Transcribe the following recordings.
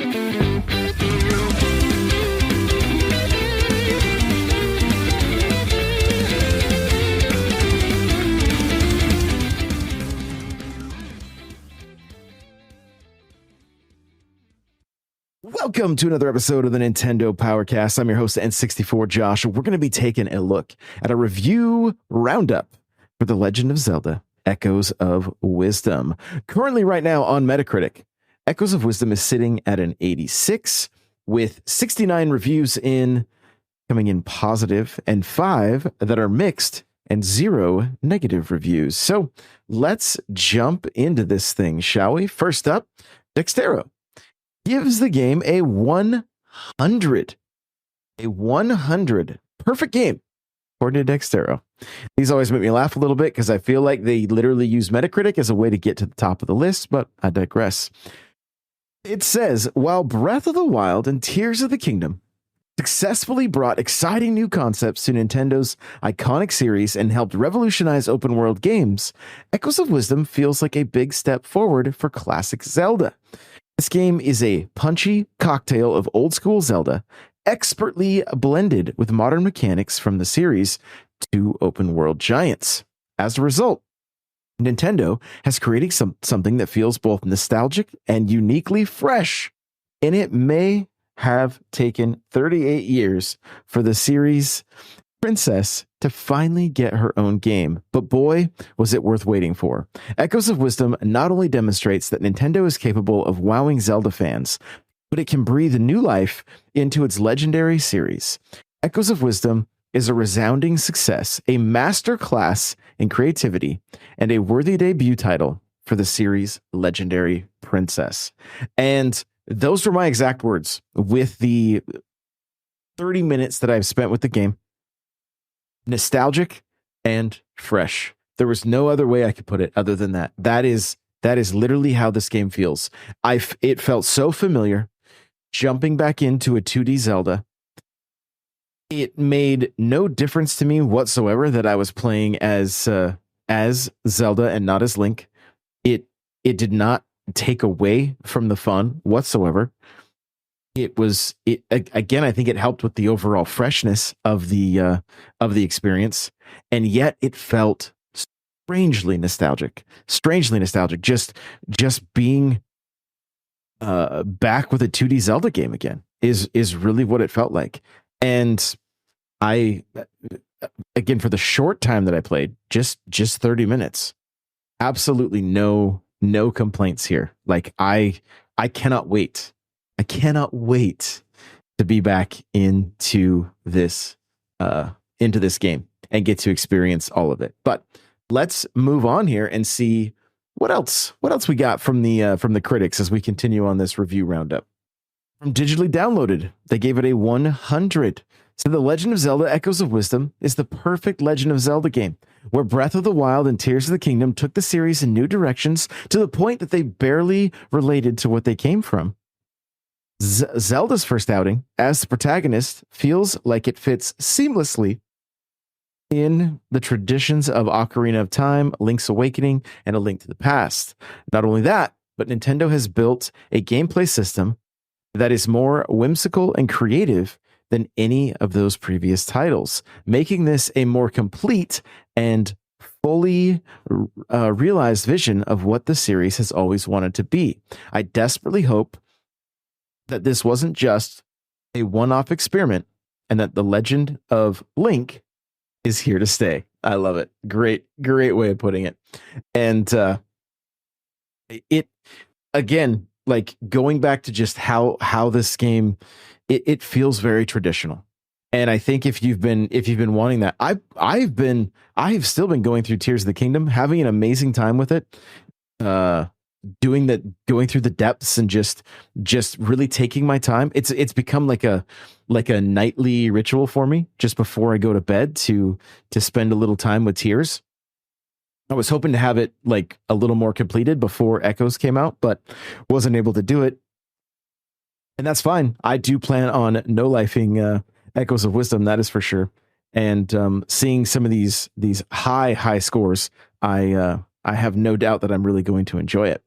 Welcome to another episode of the Nintendo Powercast. I'm your host, N64 Josh. We're going to be taking a look at a review roundup for The Legend of Zelda: Echoes of Wisdom. Currently, right now on Metacritic, Echoes of Wisdom is sitting at an 86, with 69 reviews coming in positive, and 5 that are mixed, and 0 negative reviews. So let's jump into this thing, shall we? First up, Dextero gives the game a 100. A 100. Perfect game, according to Dextero. These always make me laugh a little bit because I feel like they literally use Metacritic as a way to get to the top of the list, but I digress. It says, while Breath of the Wild and Tears of the Kingdom successfully brought exciting new concepts to Nintendo's iconic series and helped revolutionize open world games, Echoes of Wisdom feels like a big step forward for classic Zelda. This game is a punchy cocktail of old school Zelda, expertly blended with modern mechanics from the series' 2 open world giants. As a result, Nintendo has created something that feels both nostalgic and uniquely fresh, and it may have taken 38 years for the series' princess to finally get her own game, but boy, was it worth waiting for. Echoes of Wisdom not only demonstrates that Nintendo is capable of wowing Zelda fans, but it can breathe new life into its legendary series. Echoes of Wisdom is a resounding success, a masterclass in creativity, and a worthy debut title for the series' legendary princess. And those were my exact words with the 30 minutes that I've spent with the game. Nostalgic and fresh. There was no other way I could put it other than that. That is literally how this game feels. It felt so familiar jumping back into a 2D Zelda. It made no difference to me whatsoever that I was playing as Zelda and not as Link. It did not take away from the fun whatsoever. Again, I think it helped with the overall freshness of the experience, and yet it felt strangely nostalgic. Just being back with a 2D Zelda game again is really what it felt like. And I, again, for the short time that I played, just 30 minutes, absolutely no complaints here. Like I cannot wait. I cannot wait to be back into this game and get to experience all of it. But let's move on here and see what else we got from the critics as we continue on this review roundup. From Digitally Downloaded, they gave it a 100. So The Legend of Zelda: Echoes of Wisdom is the perfect Legend of Zelda game, where Breath of the Wild and Tears of the Kingdom took the series in new directions to the point that they barely related to what they came from. Zelda's first outing as the protagonist feels like it fits seamlessly in the traditions of Ocarina of Time, Link's Awakening, and A Link to the Past. Not only that, but Nintendo has built a gameplay system that is more whimsical and creative than any of those previous titles, making this a more complete and fully realized vision of what the series has always wanted to be. I desperately hope that this wasn't just a one-off experiment and that the Legend of Link is here to stay. I love it. Great way of putting it. And it again, like going back to just how this game, it feels very traditional. And I think if you've been wanting that, I've still been going through Tears of the Kingdom, having an amazing time with it. Going through the depths and just really taking my time. It's become like a nightly ritual for me just before I go to bed to spend a little time with Tears. I was hoping to have it like a little more completed before Echoes came out, but wasn't able to do it. And that's fine. I do plan on no-lifing Echoes of Wisdom, that is for sure. And seeing some of these high scores, I have no doubt that I'm really going to enjoy it.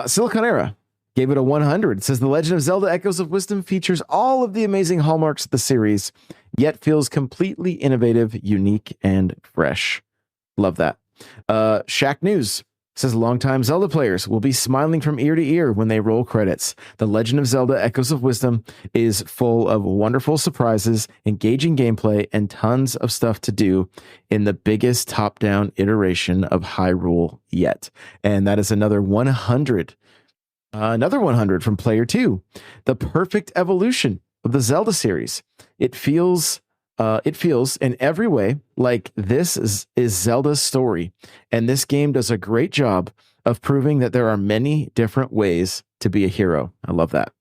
Silicon Era gave it a 100. It says The Legend of Zelda Echoes of Wisdom features all of the amazing hallmarks of the series, yet feels completely innovative, unique, and fresh. Love that. Shaq News says longtime Zelda players will be smiling from ear to ear when they roll credits. The Legend of Zelda Echoes of Wisdom is full of wonderful surprises, engaging gameplay, and tons of stuff to do in the biggest top-down iteration of Hyrule yet. And that is another 100. Another 100 from Player 2. The perfect evolution of the Zelda series. It feels in every way like this is Zelda's story, and this game does a great job of proving that there are many different ways to be a hero. I love that.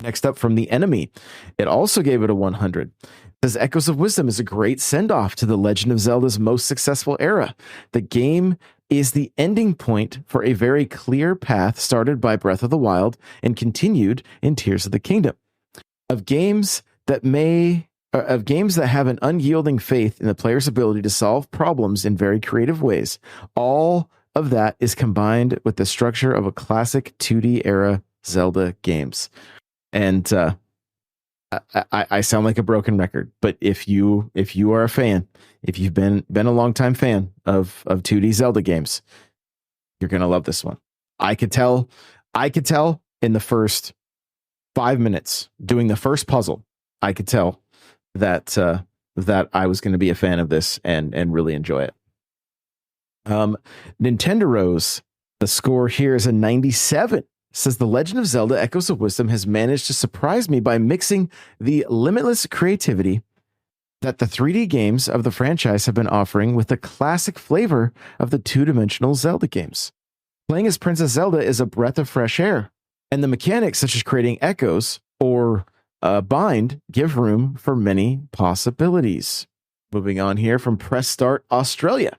Next up from The Enemy, it also gave it a 100. It says Echoes of Wisdom is a great send-off to the Legend of Zelda's most successful era. The game is the ending point for a very clear path started by Breath of the Wild and continued in Tears of the Kingdom. Of games that have an unyielding faith in the player's ability to solve problems in very creative ways. All of that is combined with the structure of a classic 2D era Zelda games. And I sound like a broken record, but if you are a fan, if you've been a longtime fan of 2D Zelda games, you're gonna love this one. I could tell in the first 5 minutes doing the first puzzle, I could tell that I was going to be a fan of this and really enjoy it. Nintendo Rose, the score here is a 97. Says The Legend of Zelda Echoes of Wisdom has managed to surprise me by mixing the limitless creativity that the 3D games of the franchise have been offering with the classic flavor of the two-dimensional Zelda games. Playing as Princess Zelda is a breath of fresh air, and the mechanics such as creating echoes or bind give room for many possibilities. Moving on here from Press Start Australia.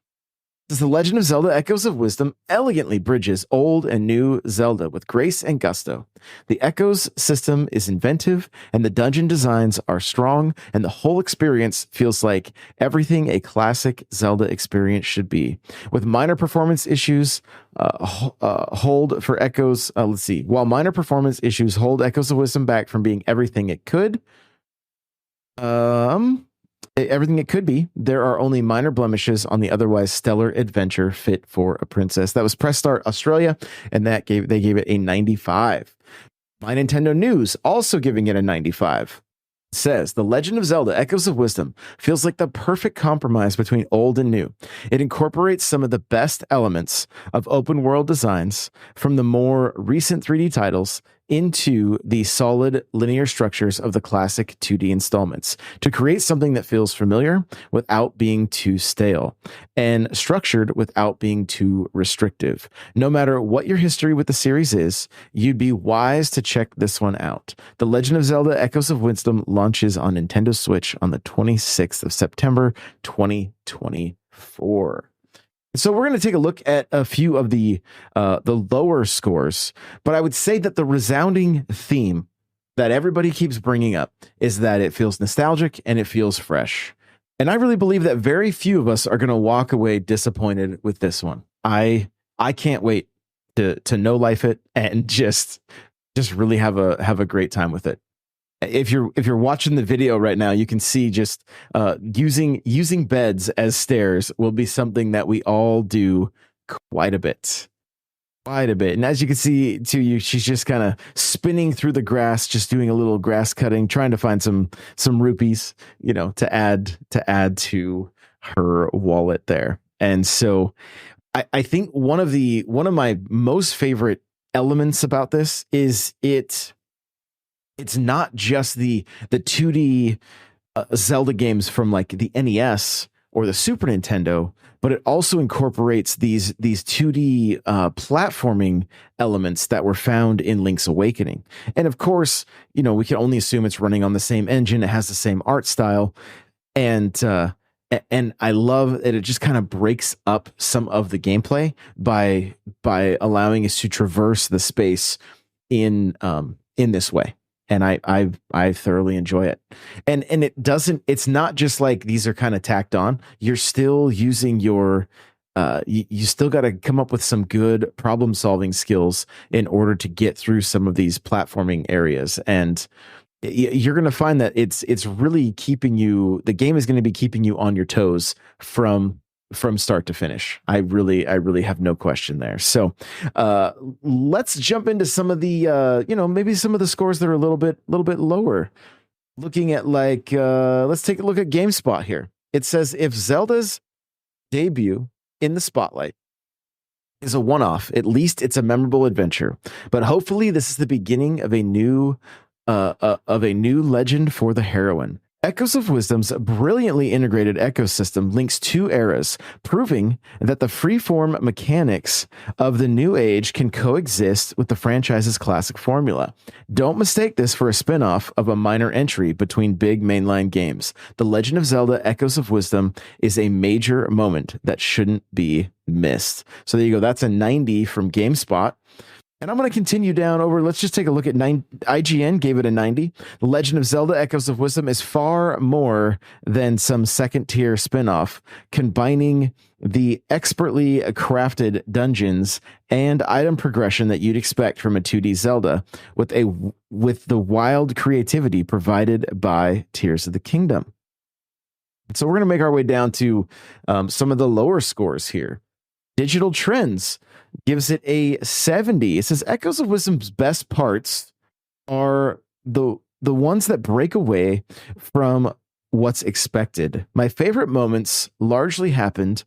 The Legend of Zelda Echoes of Wisdom elegantly bridges old and new Zelda with grace and gusto. The Echoes system is inventive, and the dungeon designs are strong, and the whole experience feels like everything a classic Zelda experience should be. With minor performance issues hold for Echoes, while minor performance issues hold Echoes of Wisdom back from being everything it could be, there are only minor blemishes on the otherwise stellar adventure fit for a princess. That was Press Start Australia, and they gave it a 95. My Nintendo News also giving it a 95. It says The Legend of Zelda Echoes of Wisdom feels like the perfect compromise between old and new. It incorporates some of the best elements of open world designs from the more recent 3D titles into the solid linear structures of the classic 2D installments to create something that feels familiar without being too stale and structured without being too restrictive. No matter what your history with the series is, you'd be wise to check this one out. The Legend of Zelda Echoes of Wisdom launches on Nintendo Switch on the 26th of September, 2024. So we're going to take a look at a few of the lower scores, but I would say that the resounding theme that everybody keeps bringing up is that it feels nostalgic and it feels fresh. And I really believe that very few of us are going to walk away disappointed with this one. I can't wait to no life it and just really have a great time with it. If you're watching the video right now, you can see just using beds as stairs will be something that we all do quite a bit. And as you can see too, she's just kind of spinning through the grass, just doing a little grass cutting, trying to find some rupees, to add to her wallet there. And so I think one of my most favorite elements about this is it's not just the 2D Zelda games from like the NES or the Super Nintendo, but it also incorporates these 2D platforming elements that were found in Link's Awakening. And of course, we can only assume it's running on the same engine. It has the same art style. And I love that it just kind of breaks up some of the gameplay by allowing us to traverse the space in this way. And I thoroughly enjoy it. And it's not just like these are kind of tacked on. You're still using your you still got to come up with some good problem solving skills in order to get through some of these platforming areas. And you're going to find that it's really keeping you, the game is going to be keeping you on your toes from start to finish. I really have no question there. So let's jump into some of the maybe some of the scores that are a little bit lower. Looking at let's take a look at GameSpot here. It says if Zelda's debut in the spotlight is a one-off, at least it's a memorable adventure. But hopefully this is the beginning of a new legend for the heroine. Echoes of Wisdom's brilliantly integrated ecosystem links two eras, proving that the freeform mechanics of the new age can coexist with the franchise's classic formula. Don't mistake this for a spin-off of a minor entry between big mainline games. The Legend of Zelda Echoes of Wisdom is a major moment that shouldn't be missed. So there you go. That's a 90 from GameSpot. And I'm going to continue down over. Let's just take a look at IGN gave it a 90. The Legend of Zelda Echoes of Wisdom is far more than some second tier spinoff, combining the expertly crafted dungeons and item progression that you'd expect from a 2D Zelda with the wild creativity provided by Tears of the Kingdom. So we're going to make our way down to some of the lower scores here. Digital Trends gives it a 70. It says Echoes of Wisdom's best parts are the ones that break away from what's expected. My favorite moments largely happened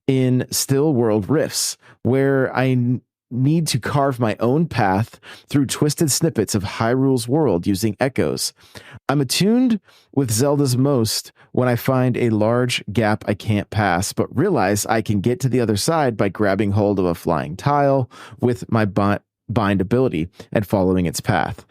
in Still World Rifts, where I need to carve my own path through twisted snippets of Hyrule's world using echoes. I'm attuned with Zelda's most when I find a large gap I can't pass, but realize I can get to the other side by grabbing hold of a flying tile with my bind ability and following its path.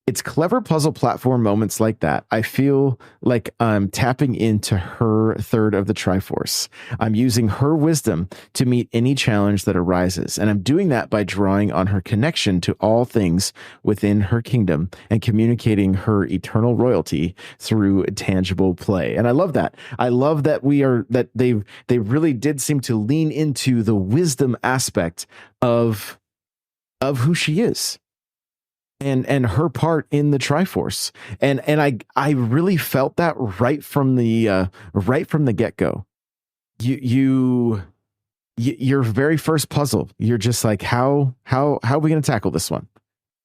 It's clever puzzle platform moments like that. I feel like I'm tapping into her third of the Triforce. I'm using her wisdom to meet any challenge that arises, and I'm doing that by drawing on her connection to all things within her kingdom and communicating her eternal royalty through tangible play. And I love that. I love that they really did seem to lean into the wisdom aspect of who she is. And her part in the Triforce, and I really felt that right from the get-go. Your very first puzzle, you're just like, how are we going to tackle this one?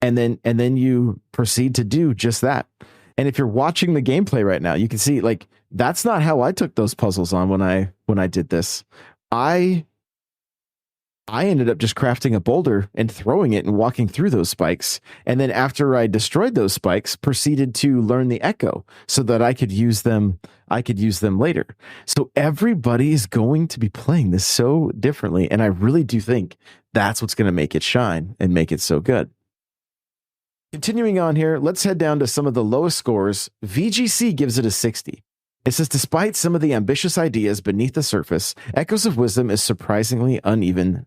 And then you proceed to do just that. And if you're watching the gameplay right now, you can see like that's not how I took those puzzles on when I did this. I ended up just crafting a boulder and throwing it and walking through those spikes. And then after I destroyed those spikes, proceeded to learn the echo so that I could use them later. So everybody is going to be playing this so differently. And I really do think that's what's going to make it shine and make it so good. Continuing on here, let's head down to some of the lowest scores. VGC gives it a 60. It says, despite some of the ambitious ideas beneath the surface, Echoes of Wisdom is a surprisingly uneven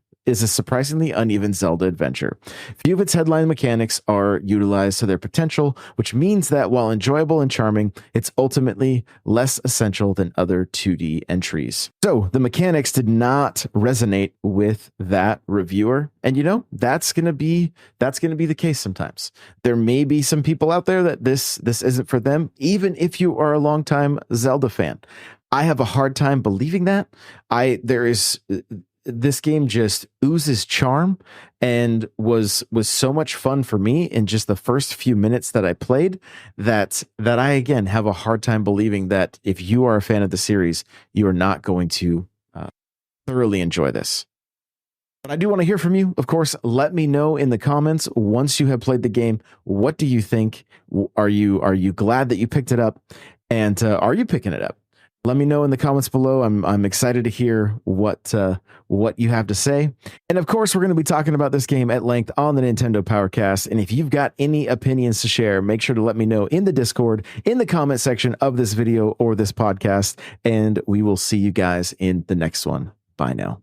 Zelda adventure. Few of its headline mechanics are utilized to their potential, which means that while enjoyable and charming, it's ultimately less essential than other 2D entries. So the mechanics did not resonate with that reviewer. And that's going to be the case sometimes. There may be some people out there that this isn't for them, even if you are a longtime Zelda fan. I have a hard time believing that. This game just oozes charm and was so much fun for me in just the first few minutes that I played that I, again, have a hard time believing that if you are a fan of the series, you are not going to thoroughly enjoy this. But I do want to hear from you. Of course, let me know in the comments once you have played the game. What do you think? Are you glad that you picked it up? And are you picking it up? Let me know in the comments below. I'm excited to hear what you have to say. And of course, we're going to be talking about this game at length on the Nintendo Powercast. And if you've got any opinions to share, make sure to let me know in the Discord, in the comment section of this video or this podcast. And we will see you guys in the next one. Bye now.